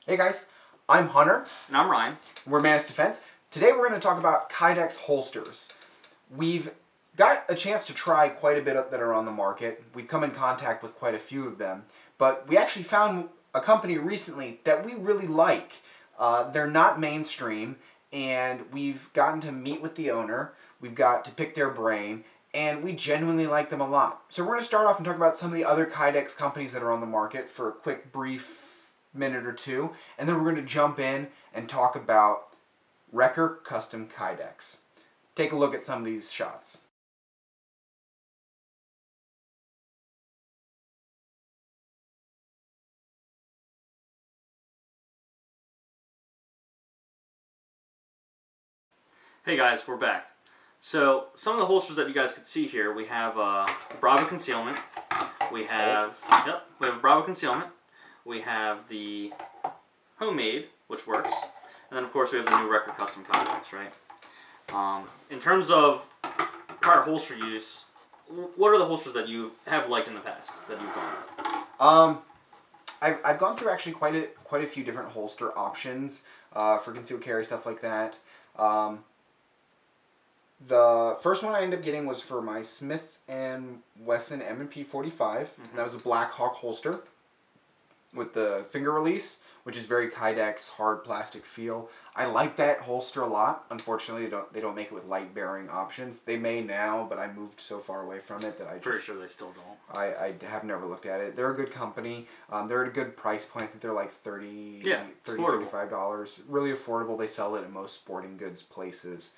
Hey guys, I'm Hunter. And I'm Ryan. We're Manus Defense. Today we're going to talk about Kydex holsters. We've got a chance to try quite a bit that are on the market. We've come in contact with quite a few of them, but we actually found a company recently that we really like. They're not mainstream, and we've gotten to meet with the owner. We've got to pick their brain, and we genuinely like them a lot. So we're going to start off and talk about some of the other Kydex companies that are on the market for a quick, brief minute or two, and then we're going to jump in and talk about Recker Custom Kydex. Take a look at some of these shots. Hey guys, we're back. So some of the holsters that you guys could see here, we have Bravo concealment. We have Bravo concealment. We have the homemade, which works, and then of course we have the new Recker Custom Kydex, right? In terms of prior holster use, what are the holsters that you have liked in the past that you've gone with? I've gone through actually quite a few different holster options for concealed carry, stuff like that. The first one I ended up getting was for my Smith & Wesson M&P 45, and that was a Black Hawk holster with the finger release, which is very Kydex, hard plastic feel. I like that holster a lot. Unfortunately, they don't make it with light bearing options. They may now, but I moved so far away from it that I just... Pretty sure they still don't. I have never looked at it. They're a good company. They're at a good price point. I think they're like $30, $35. Really affordable. They sell it in most sporting goods places.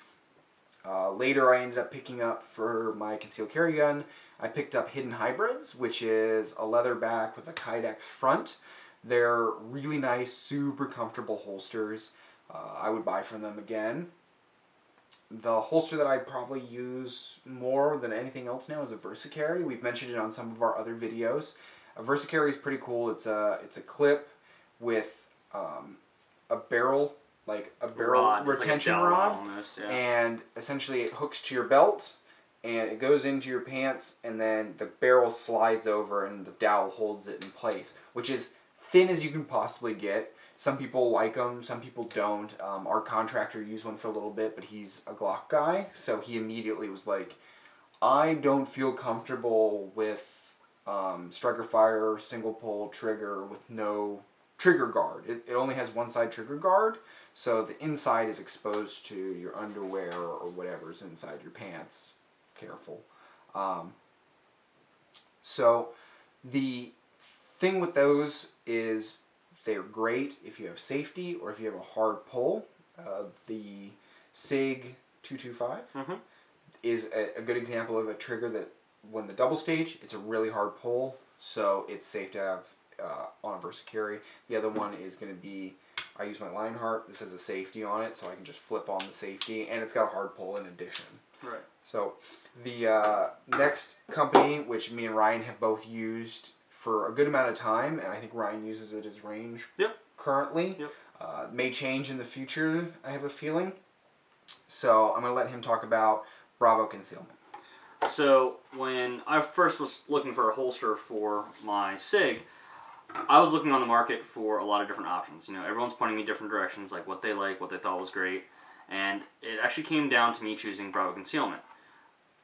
Later, I ended up picking up for my concealed carry gun, I picked up Hidden Hybrids, which is a leather back with a Kydex front. They're really nice, super comfortable holsters. I would buy from them again. The holster that I probably use more than anything else now is a VersaCarry. We've mentioned it on some of our other videos. A VersaCarry is pretty cool. It's a clip with a barrel, like a barrel retention rod, almost, yeah. And essentially it hooks to your belt and it goes into your pants, and then the barrel slides over and the dowel holds it in place, which is thin as you can possibly get. Some people like them, some people don't. Our contractor used one for a little bit, but he's a Glock guy, so he immediately was like, I don't feel comfortable with striker fire, single pull trigger with no trigger guard. It only has one side trigger guard, so the inside is exposed to your underwear or whatever's inside your pants. Careful. So the thing with those is they're great if you have safety or if you have a hard pull. The SIG 225 is a good example of a trigger that when the double stage, it's a really hard pull, so it's safe to have on a VersaCarry. The other one is going to be, I use my Lionheart. This has a safety on it, so I can just flip on the safety, and it's got a hard pull in addition. Right. So the next company, which me and Ryan have both used for a good amount of time, and I think Ryan uses it as range currently. May change in the future, I have a feeling. So I'm going to let him talk about Bravo concealment. So when I first was looking for a holster for my SIG, I was looking on the market for a lot of different options. You know, everyone's pointing me different directions, like what they like, what they thought was great, and it actually came down to me choosing Bravo concealment.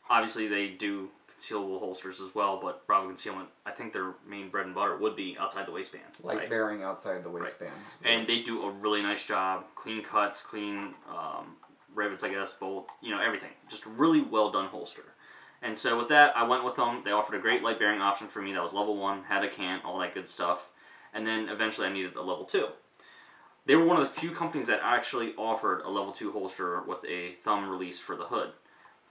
Obviously, they do concealable holsters as well, but Bravo concealment, I think their main bread and butter would be outside the waistband. Light bearing outside the waistband. Right. And they do a really nice job. Clean cuts, clean rivets, I guess, bolt, you know, everything. Just a really well done holster. And so with that, I went with them. They offered a great light bearing option for me. That was level 1, had a cant, all that good stuff. And then eventually I needed a level 2. They were one of the few companies that actually offered a level 2 holster with a thumb release for the hood.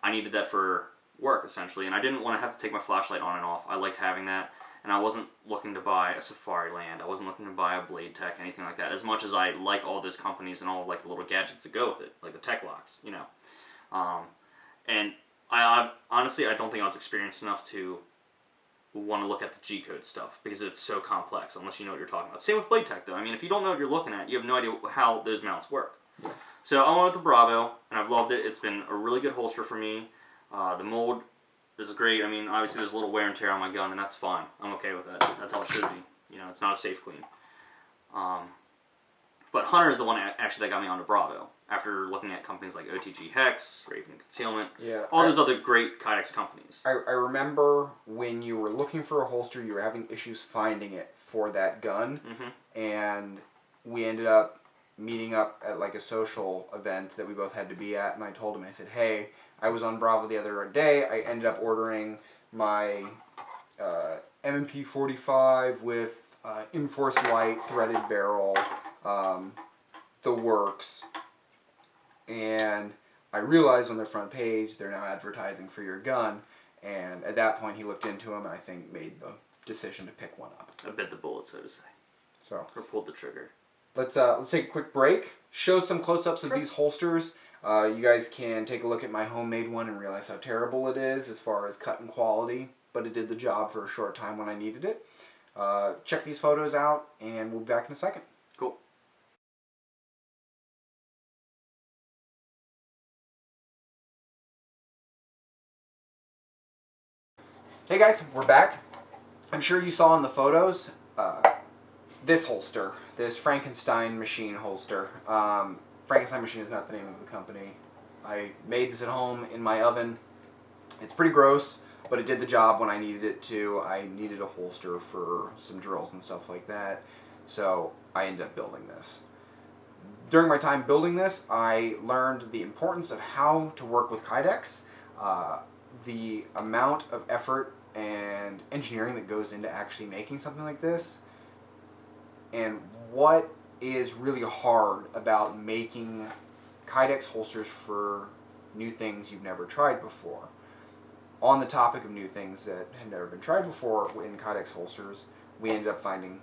I needed that for work, essentially, and I didn't want to have to take my flashlight on and off. I liked having that, and I wasn't looking to buy a Safari Land. I wasn't looking to buy a Blade Tech, anything like that, as much as I like all those companies and all like the little gadgets that go with it, like the Tech Locks, you know. And I honestly, I don't think I was experienced enough to want to look at the G-code stuff, because it's so complex, unless you know what you're talking about. Same with Blade Tech, though. I mean, if you don't know what you're looking at, you have no idea how those mounts work. Yeah. So I went with the Bravo, and I've loved it. It's been a really good holster for me. The mold is great. I mean, obviously there's a little wear and tear on my gun, and that's fine. I'm okay with that. That's how it should be. You know, it's not a safe clean. But Hunter is the one actually that got me onto Bravo. After looking at companies like OTG Hex, Raven Concealment, all those other great Kydex companies. I remember when you were looking for a holster, you were having issues finding it for that gun, and we ended up meeting up at like a social event that we both had to be at, and I told him, I said, hey, I was on Bravo the other day, I ended up ordering my M&P 45 with Enforce Light, threaded barrel, the works, and I realized on their front page they're now advertising for your gun, and at that point he looked into them and I think made the decision to pick one up. I bit the bullet, so to say. So, or pulled the trigger. Let's take a quick break, show some close-ups of these holsters. You guys can take a look at my homemade one and realize how terrible it is as far as cut and quality, but it did the job for a short time when I needed it. Check these photos out and we'll be back in a second. Cool. Hey guys, we're back. I'm sure you saw in the photos this holster, this Frankenstein machine holster. Frankenstein machine is not the name of the company. I made this at home in my oven. It's pretty gross, but it did the job when I needed it to. I needed a holster for some drills and stuff like that, so I ended up building this. During my time building this, I learned the importance of how to work with Kydex, the amount of effort and engineering that goes into actually making something like this, and what is really hard about making Kydex holsters for new things you've never tried before. On the topic of new things that had never been tried before in Kydex holsters, we ended up finding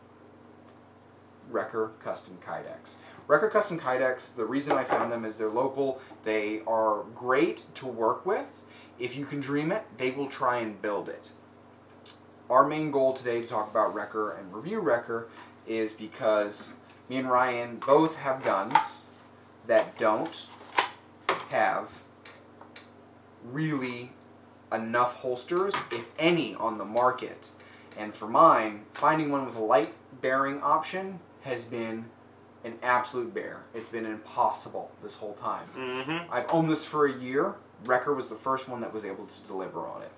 Recker Custom Kydex. Recker Custom Kydex, the reason I found them is they're local. They are great to work with. If you can dream it, they will try and build it. Our main goal today to talk about Recker and review Recker is because me and Ryan both have guns that don't have really enough holsters, if any, on the market. And for mine, finding one with a light bearing option has been an absolute bear. It's been impossible this whole time. I've owned this for a year. Recker was the first one that was able to deliver on it.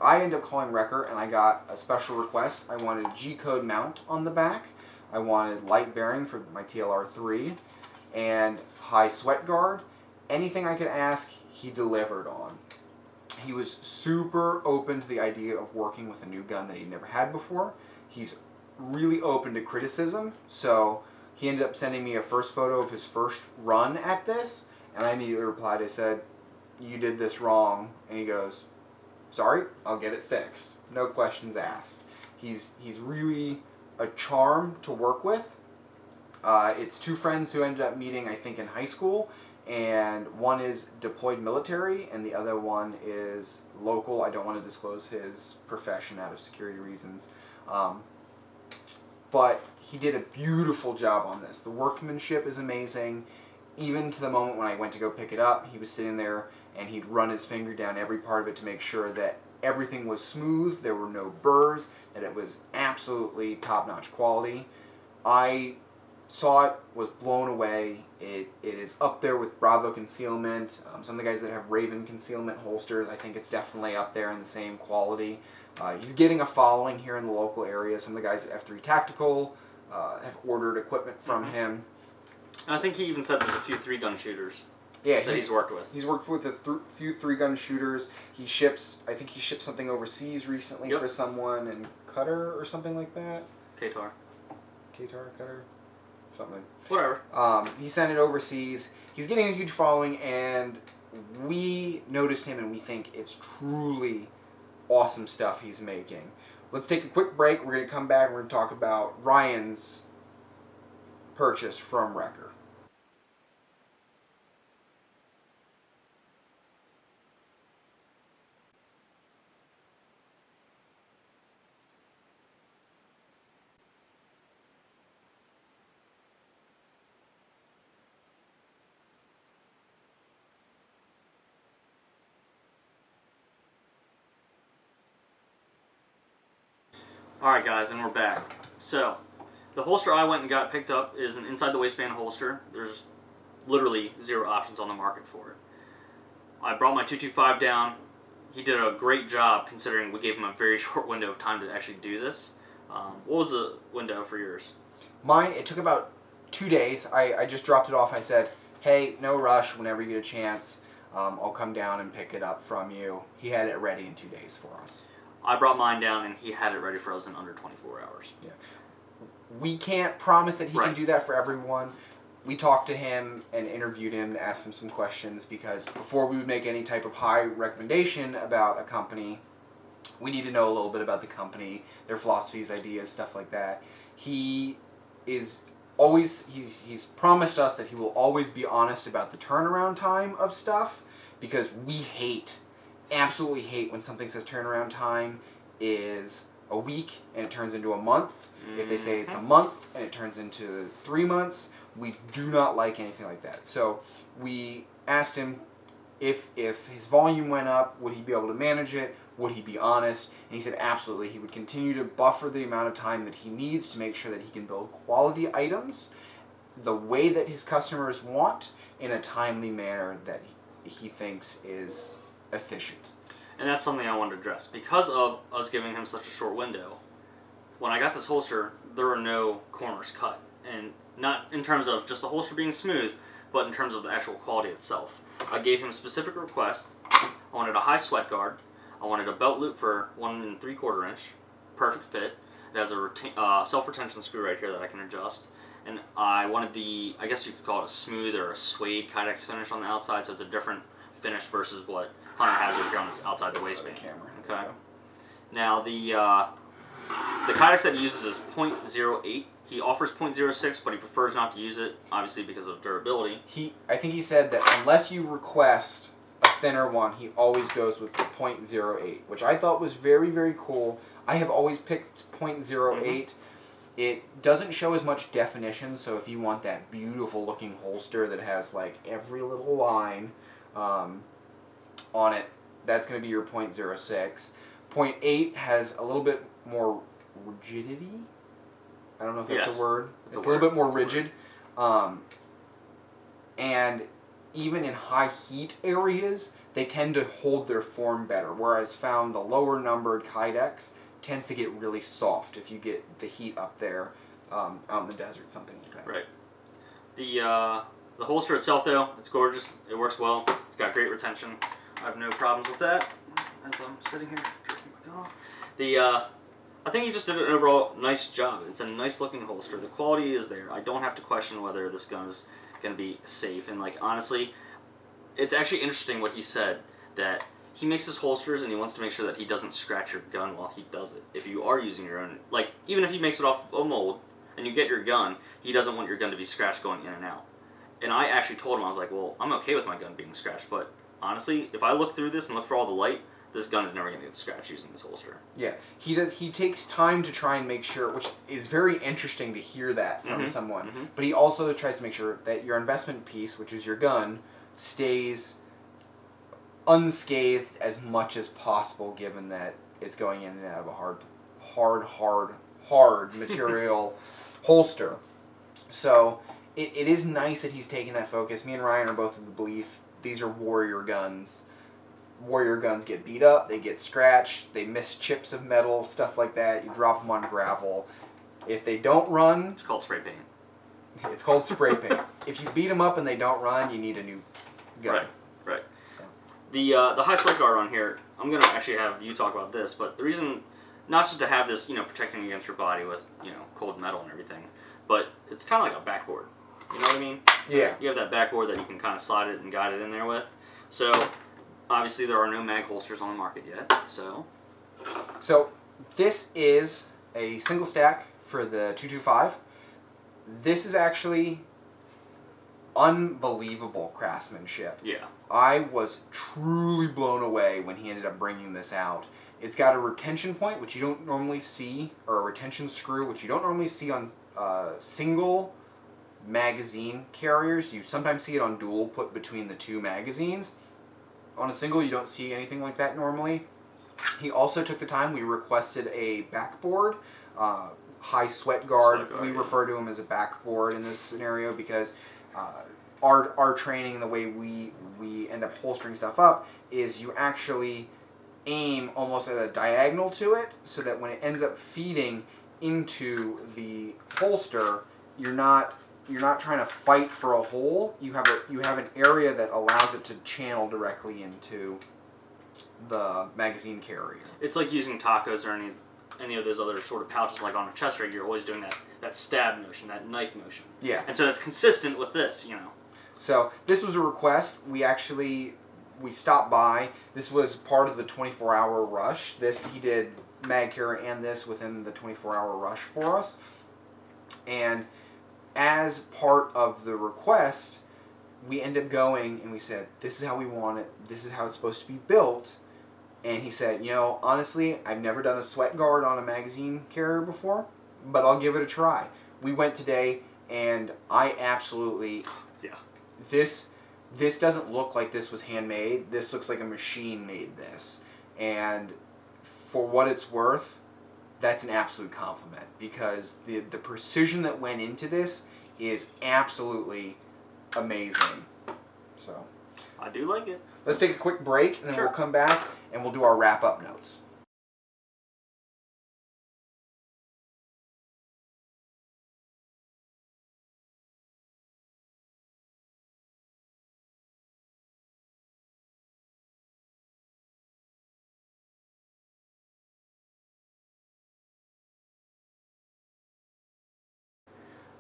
I ended up calling Recker and I got a special request. I wanted a G-code mount on the back. I wanted light bearing for my TLR3 and high sweat guard. Anything I could ask, he delivered on. He was super open to the idea of working with a new gun that he'd never had before. He's really open to criticism, so he ended up sending me a first photo of his first run at this, and I immediately replied. I said, you did this wrong, and he goes, sorry, I'll get it fixed. No questions asked. He's really a charm to work with. It's two friends who ended up meeting, I think, in high school, and one is deployed military, and the other one is local. I don't want to disclose his profession out of security reasons. But he did a beautiful job on this. The workmanship is amazing. Even to the moment when I went to go pick it up, he was sitting there and he'd run his finger down every part of it to make sure that everything was smooth, there were no burrs, that it was absolutely top-notch quality. I saw it, was blown away. It is up there with Bravo Concealment. Some of the guys that have Raven Concealment holsters, I think it's definitely up there in the same quality. He's getting a following here in the local area. Some of the guys at F3 Tactical have ordered equipment from him. I think he even said there's a few 3-gun shooters that he's worked with. He's worked with a few 3-gun shooters. He ships, I think he shipped something overseas recently for someone in Qatar or something like that. Qatar, Qatar, something. Whatever. He sent it overseas. He's getting a huge following, and we noticed him and we think it's truly awesome stuff he's making. Let's take a quick break. We're going to come back and we're going to talk about Ryan's purchase from Recker. Alright guys, and we're back. So, The holster I went and got picked up is an inside the waistband holster. There's literally 0 options on the market for it. I brought my 225 down. He did a great job considering we gave him a very short window of time to actually do this. What was the window for yours? Mine, it took about 2 days. I just dropped it off. I said, hey, no rush. Whenever you get a chance, I'll come down and pick it up from you. He had it ready in 2 days for us. I brought mine down and he had it ready for us in under 24 hours. Yeah. We can't promise that he can do that for everyone. We talked to him and interviewed him, asked him some questions, because before we would make any type of high recommendation about a company, we need to know a little bit about the company, their philosophies, ideas, stuff like that. He is always, he's promised us that he will always be honest about the turnaround time of stuff, because we absolutely hate when something says turnaround time is a week and it turns into a month. If they say it's a month and it turns into 3 months, we do not like anything like that. So we asked him if his volume went up, would he be able to manage it? Would he be honest? And he said absolutely. He would continue to buffer the amount of time that he needs to make sure that he can build quality items the way that his customers want in a timely manner that he thinks is efficient. And that's something I wanted to address. Because of us giving him such a short window, when I got this holster, there were no corners cut. And not in terms of just the holster being smooth, but in terms of the actual quality itself. I gave him specific requests. I wanted a high sweat guard. I wanted a belt loop for 1 3/4 inch. Perfect fit. It has a self-retention screw right here that I can adjust. And I wanted the, I guess you could call it a smooth or a suede Kydex finish on the outside, so it's a different finish versus what Hunter has over here on this outside the waistband. Okay. Now the Kydex that he uses is .08. He offers .06, but he prefers not to use it, obviously because of durability. I think he said that unless you request a thinner one, he always goes with the .08, which I thought was very, very cool. I have always picked .08. It doesn't show as much definition, so if you want that beautiful looking holster that has like every little line on it, that's going to be your .06. .8 has a little bit more rigidity. I don't know if that's a word. It's a little bit more rigid. And even in high heat areas, they tend to hold their form better, whereas found the lower numbered Kydex tends to get really soft if you get the heat up there out in the desert, something like that. Right. The holster itself, though, it's gorgeous. It works well. It's got great retention. I have no problems with that. As I'm sitting here drinking my coffee. I think he just did an overall nice job. It's a nice looking holster. The quality is there. I don't have to question whether this gun is going to be safe. And like honestly, it's actually interesting what he said, that he makes his holsters and he wants to make sure that he doesn't scratch your gun while he does it. If you are using your own, like even if he makes it off a mold and you get your gun, he doesn't want your gun to be scratched going in and out. And I actually told him, I was like, well, I'm okay with my gun being scratched, but honestly, if I look through this and look for all the light, this gun is never going to get scratched using this holster. Yeah, he takes time to try and make sure, which is very interesting to hear that from someone. But he also tries to make sure that your investment piece, which is your gun, stays unscathed as much as possible, given that it's going in and out of a hard material holster. So it is nice that he's taking that focus. Me and Ryan are both of the belief these are warrior guns. Warrior guns get beat up, they get scratched, they miss chips of metal, stuff like that. You drop them on gravel. If they don't run... It's called spray paint. It's called spray paint. If you beat them up and they don't run, you need a new gun. Right. So. The high sweat guard on here, I'm going to actually have you talk about this, but the reason, not just to have this, protecting against your body with, cold metal and everything, but it's kind of like a backboard. You know what I mean? Yeah. You have that backboard that you can kind of slide it and guide it in there with. So... obviously, there are no mag holsters on the market yet, so... So, this is a single stack for the 225. This is actually unbelievable craftsmanship. Yeah. I was truly blown away when he ended up bringing this out. It's got a retention point, which you don't normally see, or a retention screw, which you don't normally see on single magazine carriers. You sometimes see it on dual, put between the two magazines. On a single, you don't see anything like that normally. He also took the time, we requested a backboard, high sweat guard. We refer to them as a backboard in this scenario because our training and the way we end up holstering stuff up is you actually aim almost at a diagonal to it, so that when it ends up feeding into the holster, you're not trying to fight for a hole. You have an area that allows it to channel directly into the magazine carrier. It's like using tacos or any of those other sort of pouches, like on a chest rig. You're always doing that stab motion, that knife motion. Yeah. And so that's consistent with this, you know. So this was a request. We stopped by. This was part of the 24-hour rush. He did mag carrier and this within the 24-hour rush for us. And as part of the request, we ended up going and we said, this is how we want it. This is how it's supposed to be built. And he said, honestly, I've never done a sweat guard on a magazine carrier before, but I'll give it a try. We went today, and I absolutely... Yeah. This doesn't look like this was handmade. This looks like a machine made this. And for what it's worth, that's an absolute compliment, because the precision that went into this is absolutely amazing. So I do like it. Let's take a quick break, and then we'll come back and we'll do our wrap-up notes.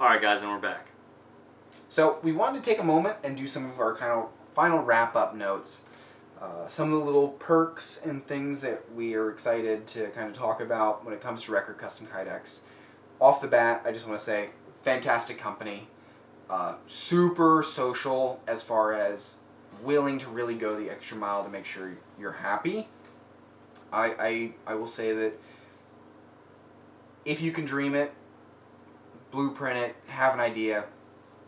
Alright guys, and we're back. So we wanted to take a moment and do some of our kind of final wrap-up notes. Some of the little perks and things that we are excited to kind of talk about when it comes to Recker Custom Kydex. Off the bat, I just want to say, fantastic company. Super social as far as willing to really go the extra mile to make sure you're happy. I will say that if you can dream it, blueprint it, have an idea,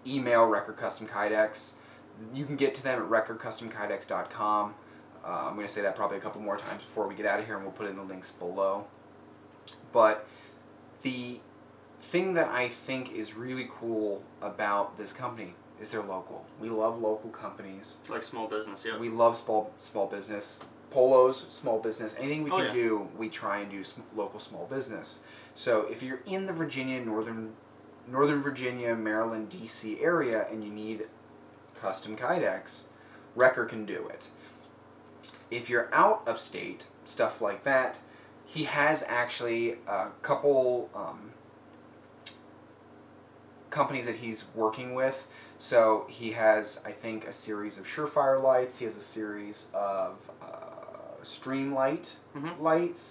email Recker Custom Kydex. You can get to them at reckercustomkydex.com. I'm going to say that probably a couple more times before we get out of here, and we'll put in the links below. But the thing that I think is really cool about this company is they're local. We love local companies. Like small business, yeah. We love small business. Polos, small business. Anything we can do, we try and do local small business. So if you're in the Virginia, Northern Virginia, Maryland, DC area, and you need custom Kydex, Recker can do it. If you're out of state, stuff like that, he has actually a couple companies that he's working with. So he has, I think, a series of Surefire lights. He has a series of Streamlight lights.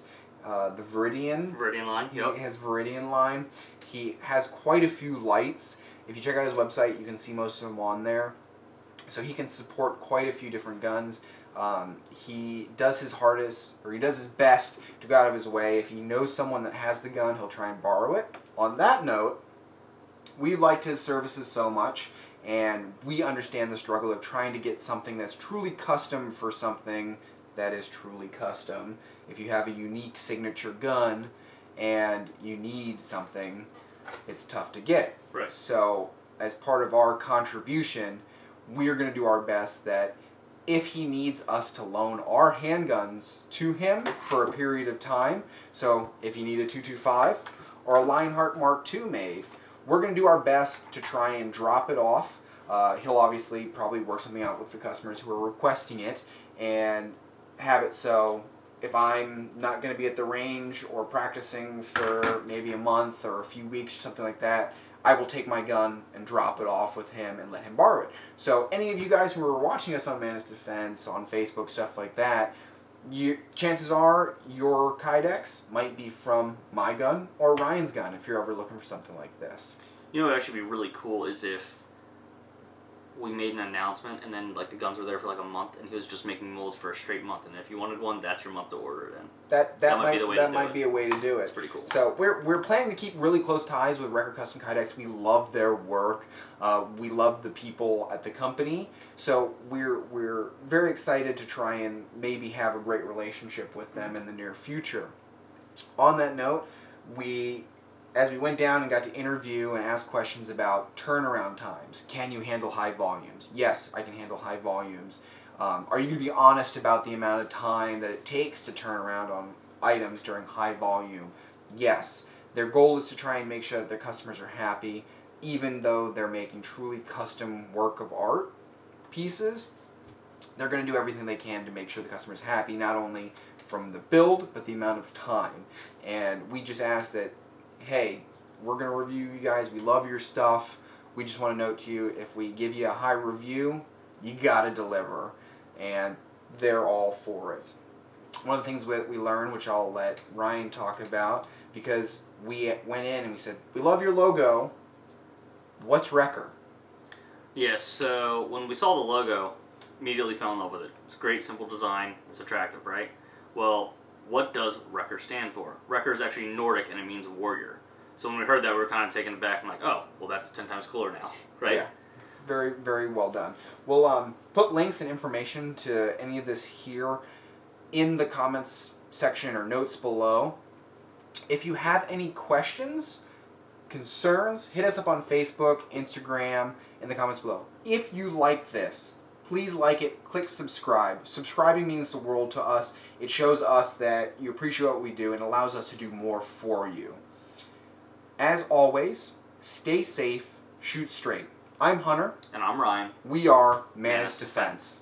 The Viridian line. He has Viridian line. He has quite a few lights. If you check out his website, you can see most of them on there. So he can support quite a few different guns. He does his hardest, or he does his best to go out of his way. If he knows someone that has the gun, he'll try and borrow it. On that note, we liked his services so much, and we understand the struggle of trying to get something that's truly custom for something that is truly custom. If you have a unique signature gun and you need something, it's tough to get. Right. So as part of our contribution, we're going to do our best that if he needs us to loan our handguns to him for a period of time, so if you need a 225 or a Lionheart Mark II made, we're going to do our best to try and drop it off. He'll obviously probably work something out with the customers who are requesting it and have it so if I'm not going to be at the range or practicing for maybe a month or a few weeks, something like that, I will take my gun and drop it off with him and let him borrow it. So any of you guys who are watching us on Manus Defense, on Facebook, stuff like that, chances are your Kydex might be from my gun or Ryan's gun if you're ever looking for something like this. You know what would actually be really cool is if we made an announcement and then like the guns were there for like a month and he was just making molds for a straight month, and if you wanted one, that's your month to order it in. That might be a way to do it. It's pretty cool. So we're planning to keep really close ties with Recker Custom Kydex. We love their work. We love the people at the company. So we're very excited to try and maybe have a great relationship with them in the near future. On that note, we as we went down and got to interview and ask questions about turnaround times, can you handle high volumes? Yes, I can handle high volumes. Are you going to be honest about the amount of time that it takes to turn around on items during high volume? Yes. Their goal is to try and make sure that their customers are happy, even though they're making truly custom work of art pieces. They're going to do everything they can to make sure the customer's happy, not only from the build, but the amount of time. And we just ask that, hey, we're going to review you guys. We love your stuff. We just want to note to you, if we give you a high review, you got to deliver. And they're all for it. One of the things we learned, which I'll let Ryan talk about, because we went in and we said, we love your logo. What's Recker? Yes, so when we saw the logo, immediately fell in love with it. It's a great, simple design. It's attractive, right? Well, what does Recker stand for? Recker is actually Nordic and it means warrior. So when we heard that, we were kind of taken aback and like, oh, well, that's 10 times cooler now, right? Yeah, very, very well done. We'll put links and information to any of this here in the comments section or notes below. If you have any questions, concerns, hit us up on Facebook, Instagram, in the comments below. If you like this, please like it, click subscribe. Subscribing means the world to us. It shows us that you appreciate what we do and allows us to do more for you. As always, stay safe, shoot straight. I'm Hunter. And I'm Ryan. We are Manus Defense.